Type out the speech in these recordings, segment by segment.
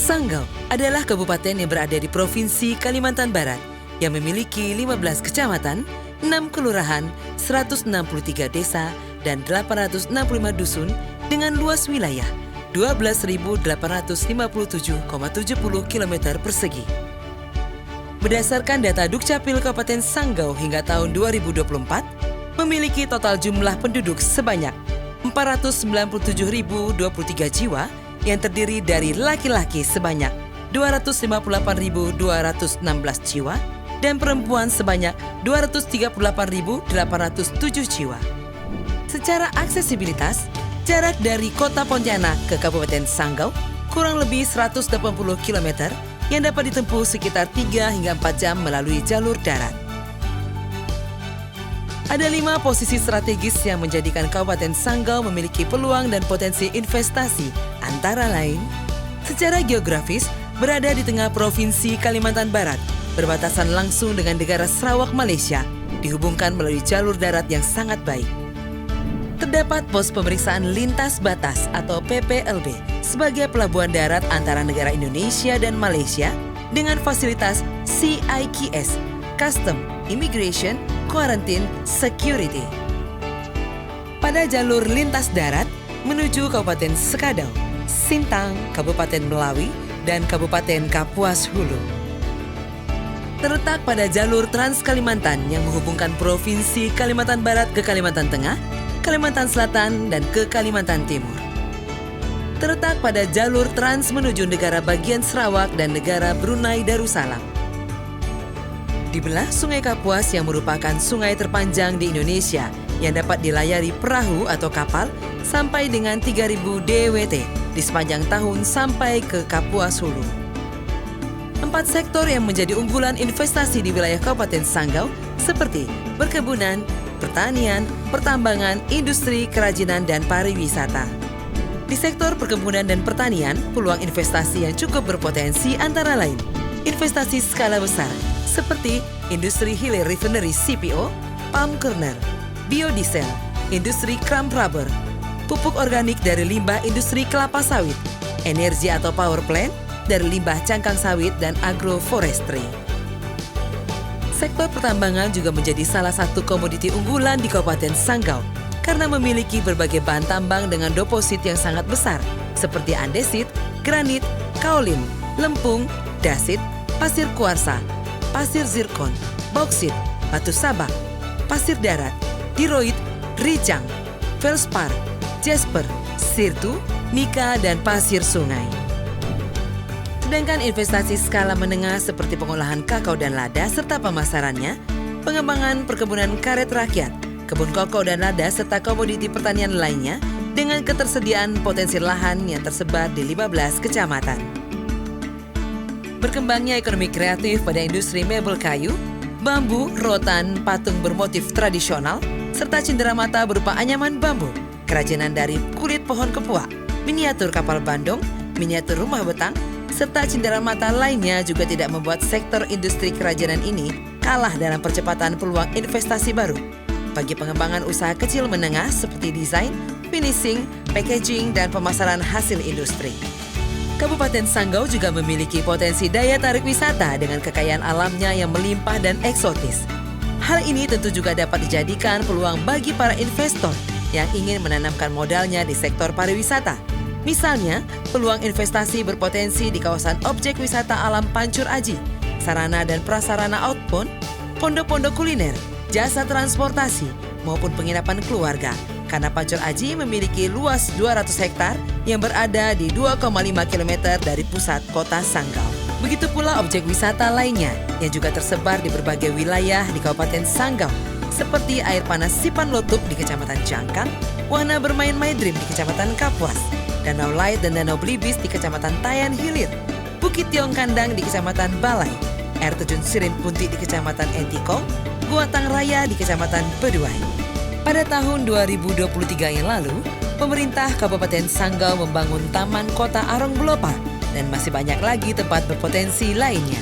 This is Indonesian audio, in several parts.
Sanggau adalah kabupaten yang berada di Provinsi Kalimantan Barat yang memiliki 15 kecamatan, 6 kelurahan, 163 desa, dan 865 dusun dengan luas wilayah 12.857,70 km persegi. Berdasarkan data Dukcapil Kabupaten Sanggau hingga tahun 2024, memiliki total jumlah penduduk sebanyak 497.023 jiwa yang terdiri dari laki-laki sebanyak 258.216 jiwa dan perempuan sebanyak 238.807 jiwa. Secara aksesibilitas, jarak dari Kota Pontianak ke Kabupaten Sanggau kurang lebih 180 km yang dapat ditempuh sekitar 3 hingga 4 jam melalui jalur darat. Ada 5 posisi strategis yang menjadikan Kabupaten Sanggau memiliki peluang dan potensi investasi, antara lain, secara geografis berada di tengah Provinsi Kalimantan Barat, berbatasan langsung dengan negara Sarawak, Malaysia, dihubungkan melalui jalur darat yang sangat baik. Terdapat pos pemeriksaan lintas batas atau PPLB sebagai pelabuhan darat antara negara Indonesia dan Malaysia dengan fasilitas CIQS, Custom, Immigration, Quarantine, Security. Pada jalur lintas darat menuju Kabupaten Sekadau, Sintang, Kabupaten Melawi, dan Kabupaten Kapuas Hulu. Terletak pada jalur Trans Kalimantan yang menghubungkan Provinsi Kalimantan Barat ke Kalimantan Tengah, Kalimantan Selatan, dan ke Kalimantan Timur. Terletak pada jalur trans menuju negara bagian Sarawak dan negara Brunei Darussalam. Dibelah Sungai Kapuas yang merupakan sungai terpanjang di Indonesia yang dapat dilayari perahu atau kapal sampai dengan 3.000 DWT di sepanjang tahun sampai ke Kapuas Hulu. 4 sektor yang menjadi unggulan investasi di wilayah Kabupaten Sanggau seperti perkebunan, pertanian, pertambangan, industri, kerajinan, dan pariwisata. Di sektor perkebunan dan pertanian, peluang investasi yang cukup berpotensi antara lain investasi skala besar seperti industri hilir refinery CPO, palm kernel, biodiesel, industri cramp rubber, pupuk organik dari limbah industri kelapa sawit, energi atau power plant dari limbah cangkang sawit, dan agroforestry. Sektor pertambangan juga menjadi salah satu komoditi unggulan di Kabupaten Sanggau karena memiliki berbagai bahan tambang dengan deposit yang sangat besar seperti andesit, granit, kaolin, lempung, dasit, pasir kuarsa, pasir zirkon, bauksit, batu sabak, pasir darat, diroid, rijang, feldspar, jasper, sirtu, mika, dan pasir sungai. Sedangkan investasi skala menengah seperti pengolahan kakao dan lada serta pemasarannya, pengembangan perkebunan karet rakyat, kebun koko dan lada serta komoditi pertanian lainnya dengan ketersediaan potensi lahan yang tersebar di 15 kecamatan. Berkembangnya ekonomi kreatif pada industri mebel kayu, bambu, rotan, patung bermotif tradisional, serta cenderamata berupa anyaman bambu, kerajinan dari kulit pohon kepuak, miniatur kapal bandong, miniatur rumah betang, serta cenderamata lainnya juga tidak membuat sektor industri kerajinan ini kalah dalam percepatan peluang investasi baru bagi pengembangan usaha kecil menengah seperti desain, finishing, packaging, dan pemasaran hasil industri. Kabupaten Sanggau juga memiliki potensi daya tarik wisata dengan kekayaan alamnya yang melimpah dan eksotis. Hal ini tentu juga dapat dijadikan peluang bagi para investor yang ingin menanamkan modalnya di sektor pariwisata. Misalnya, peluang investasi berpotensi di kawasan objek wisata alam Pancur Aji, sarana dan prasarana outbound, pondok-pondok kuliner, jasa transportasi, maupun penginapan keluarga. Karena Pancur Aji memiliki luas 200 hektar yang berada di 2,5 km dari pusat kota Sanggau. Begitu pula objek wisata lainnya yang juga tersebar di berbagai wilayah di Kabupaten Sanggau, seperti air panas Sipan Lotup di Kecamatan Jangkang, wahana bermain My Dream di Kecamatan Kapuas, Danau Light dan Danau Blibis di Kecamatan Tayan Hilir, Bukit Tiong Kandang di Kecamatan Balai, air terjun Sirin Punti di Kecamatan Entikong, Gua Tang Raya di Kecamatan Beduai. Pada tahun 2023 yang lalu, pemerintah Kabupaten Sanggau membangun Taman Kota Arong Belopa dan masih banyak lagi tempat berpotensi lainnya.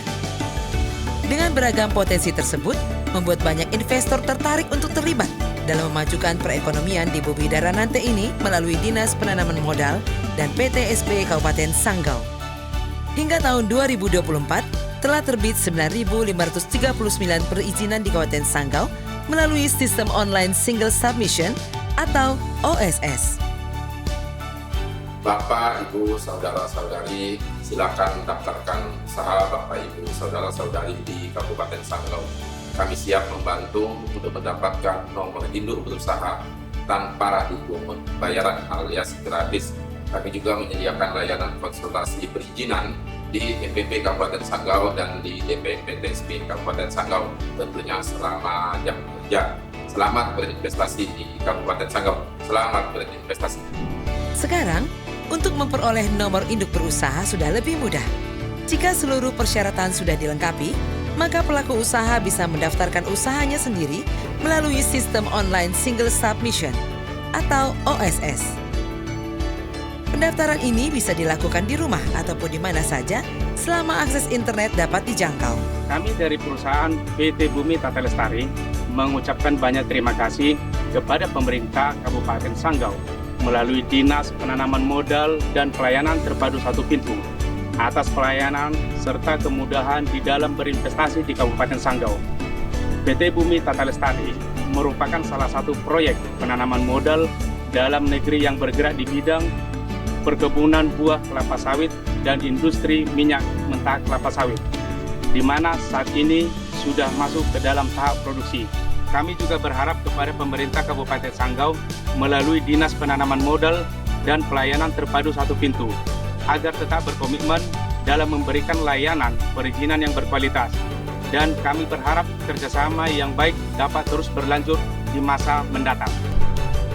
Dengan beragam potensi tersebut, membuat banyak investor tertarik untuk terlibat dalam memajukan perekonomian di Bumi Daranante ini melalui Dinas Penanaman Modal dan PT SB Kabupaten Sanggau. Hingga tahun 2024, telah terbit 9.539 perizinan di Kabupaten Sanggau melalui sistem online single submission atau OSS. Bapak, Ibu, Saudara-saudari, silakan daftarkan usaha Bapak, Ibu, Saudara-saudari di Kabupaten Sanggau. Kami siap membantu untuk mendapatkan nomor induk berusaha tanpa ragu pembayaran alias gratis. Kami juga menyediakan layanan konsultasi perizinan di DPP Kabupaten Sanggau dan di DPP PTSP Kabupaten Sanggau, tentunya selama jam kerja. Selamat berinvestasi di Kabupaten Sanggau. Selamat berinvestasi. Sekarang, untuk memperoleh nomor induk berusaha sudah lebih mudah. Jika seluruh persyaratan sudah dilengkapi, maka pelaku usaha bisa mendaftarkan usahanya sendiri melalui sistem online single submission atau OSS. Pendaftaran ini bisa dilakukan di rumah ataupun di mana saja selama akses internet dapat dijangkau. Kami dari perusahaan PT Bumi Tata Lestari mengucapkan banyak terima kasih kepada pemerintah Kabupaten Sanggau melalui Dinas Penanaman Modal dan Pelayanan Terpadu Satu Pintu atas pelayanan serta kemudahan di dalam berinvestasi di Kabupaten Sanggau. PT Bumi Tata Lestari merupakan salah satu proyek penanaman modal dalam negeri yang bergerak di bidang perkebunan buah kelapa sawit dan industri minyak mentah kelapa sawit, di mana saat ini sudah masuk ke dalam tahap produksi. Kami juga berharap kepada pemerintah Kabupaten Sanggau melalui Dinas Penanaman Modal dan Pelayanan Terpadu Satu Pintu agar tetap berkomitmen dalam memberikan layanan perizinan yang berkualitas. Dan kami berharap kerjasama yang baik dapat terus berlanjut di masa mendatang.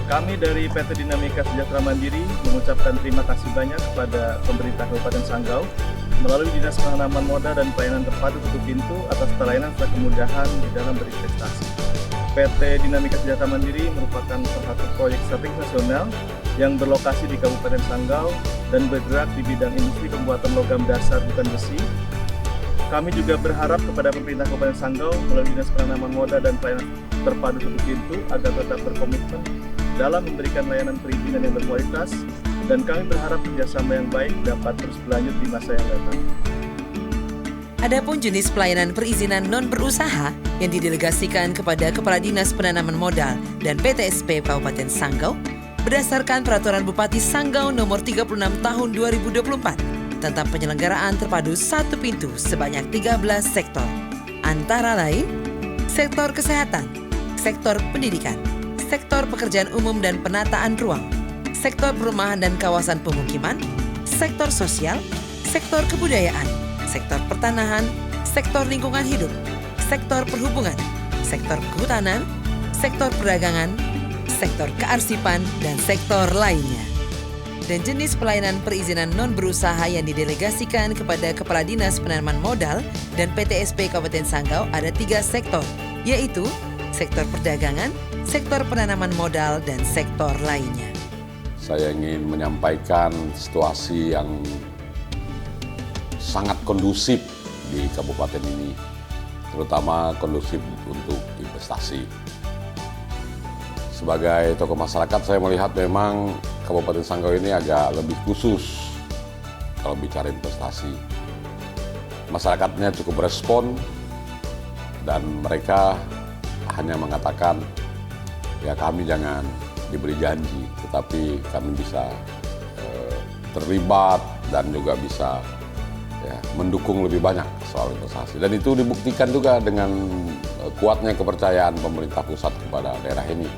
Kami dari PT Dinamika Sejahtera Mandiri mengucapkan terima kasih banyak kepada pemerintah Kabupaten Sanggau melalui Dinas Penanaman Modal dan Pelayanan Terpadu Satu Pintu atas pelayanan serta kemudahan di dalam berinvestasi. PT Dinamika Sejahtera Mandiri merupakan salah satu proyek strategis nasional yang berlokasi di Kabupaten Sanggau dan bergerak di bidang industri pembuatan logam dasar bukan besi. Kami juga berharap kepada pemerintah Kabupaten Sanggau melalui Dinas Penanaman Modal dan Pelayanan Terpadu Satu Pintu agar tetap berkomitmen dalam memberikan layanan perizinan yang berkualitas, dan kami berharap kerjasama yang baik dapat terus berlanjut di masa yang datang. Adapun jenis pelayanan perizinan non-berusaha yang didelegasikan kepada Kepala Dinas Penanaman Modal dan PTSP Kabupaten Sanggau berdasarkan Peraturan Bupati Sanggau Nomor 36 Tahun 2024 tentang penyelenggaraan terpadu satu pintu sebanyak 13 sektor, antara lain sektor kesehatan, sektor pendidikan, sektor pekerjaan umum dan penataan ruang, sektor perumahan dan kawasan pemukiman, sektor sosial, sektor kebudayaan, sektor pertanahan, sektor lingkungan hidup, sektor perhubungan, sektor kehutanan, sektor perdagangan, sektor kearsipan, dan sektor lainnya. Dan jenis pelayanan perizinan non-berusaha yang didelegasikan kepada Kepala Dinas Penanaman Modal dan PTSP Kabupaten Sanggau ada 3 sektor, yaitu sektor perdagangan, sektor penanaman modal, dan sektor lainnya. Saya ingin menyampaikan situasi yang sangat kondusif di kabupaten ini, terutama kondusif untuk investasi. Sebagai tokoh masyarakat, saya melihat memang Kabupaten Sanggau ini agak lebih khusus kalau bicara investasi. Masyarakatnya cukup respon dan mereka hanya mengatakan, ya kami jangan diberi janji, tetapi kami bisa terlibat dan juga bisa mendukung lebih banyak soal investasi. Dan itu dibuktikan juga dengan kuatnya kepercayaan pemerintah pusat kepada daerah ini.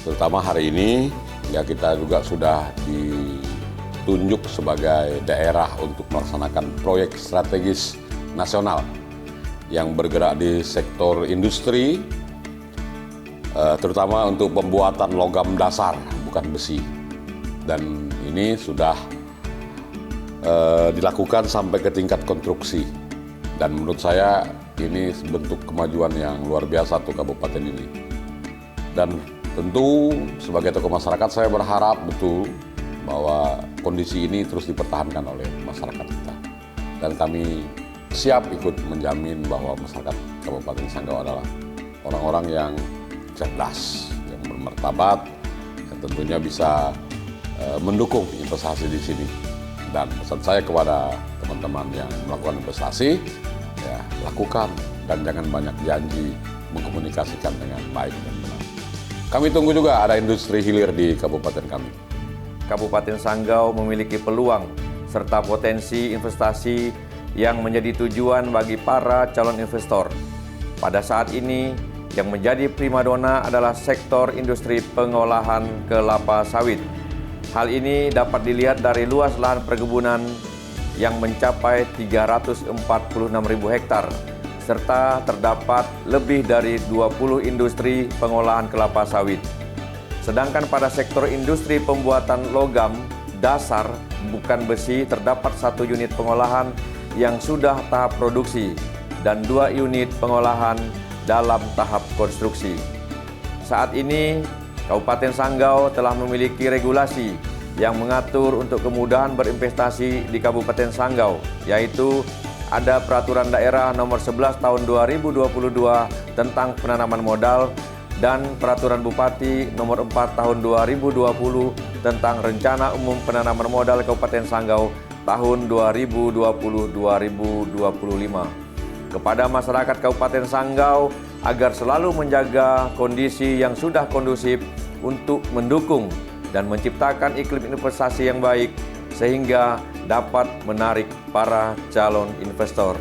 Terutama hari ini, ya kita juga sudah ditunjuk sebagai daerah untuk melaksanakan proyek strategis nasional yang bergerak di sektor industri, terutama untuk pembuatan logam dasar, bukan besi. Dan ini sudah dilakukan sampai ke tingkat konstruksi. Dan menurut saya ini bentuk kemajuan yang luar biasa untuk kabupaten ini. Dan tentu sebagai tokoh masyarakat saya berharap betul bahwa kondisi ini terus dipertahankan oleh masyarakat kita. Dan kami siap ikut menjamin bahwa masyarakat Kabupaten Sanggau adalah orang-orang yang cerdas, yang bermartabat, yang tentunya bisa mendukung investasi di sini. Dan pesan saya kepada teman-teman yang melakukan investasi, ya lakukan dan jangan banyak janji, mengkomunikasikan dengan baik dan benar. Kami tunggu juga ada industri hilir di kabupaten kami. Kabupaten Sanggau memiliki peluang serta potensi investasi yang menjadi tujuan bagi para calon investor. Pada saat ini, yang menjadi primadona adalah sektor industri pengolahan kelapa sawit. Hal ini dapat dilihat dari luas lahan perkebunan yang mencapai 346.000 hektar, serta terdapat lebih dari 20 industri pengolahan kelapa sawit. Sedangkan pada sektor industri pembuatan logam dasar bukan besi terdapat 1 unit pengolahan yang sudah tahap produksi dan 2 unit pengolahan dalam tahap konstruksi. Saat ini, Kabupaten Sanggau telah memiliki regulasi yang mengatur untuk kemudahan berinvestasi di Kabupaten Sanggau, yaitu ada Peraturan Daerah Nomor 11 Tahun 2022 tentang penanaman modal dan Peraturan Bupati Nomor 4 Tahun 2020 tentang Rencana Umum Penanaman Modal Kabupaten Sanggau tahun 2020-2025. Kepada masyarakat Kabupaten Sanggau agar selalu menjaga kondisi yang sudah kondusif untuk mendukung dan menciptakan iklim investasi yang baik sehingga dapat menarik para calon investor.